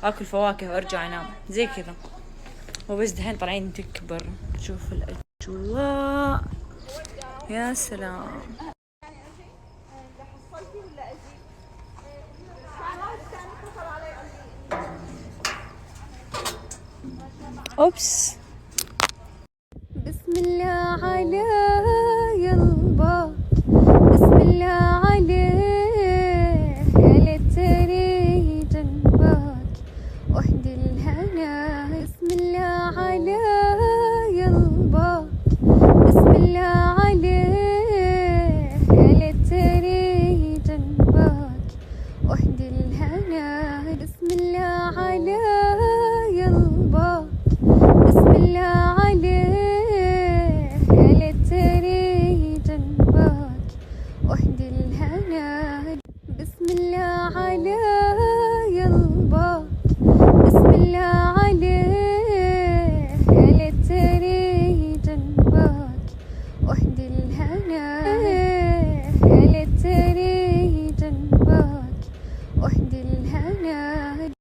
اكل فواكه وارجع انام زي كذا. وبس دحين طالعين تكبر، شوف الاجواء يا سلام. اوبس. بسم الله على يلبا، بسم الله عليه، يا ليتني جنبك وحدي الهنا. بسم الله على يلبا، بسم الله عليه، يا ليتني جنبك وحدي الهنا. بسم الله على يلبا، بسم الله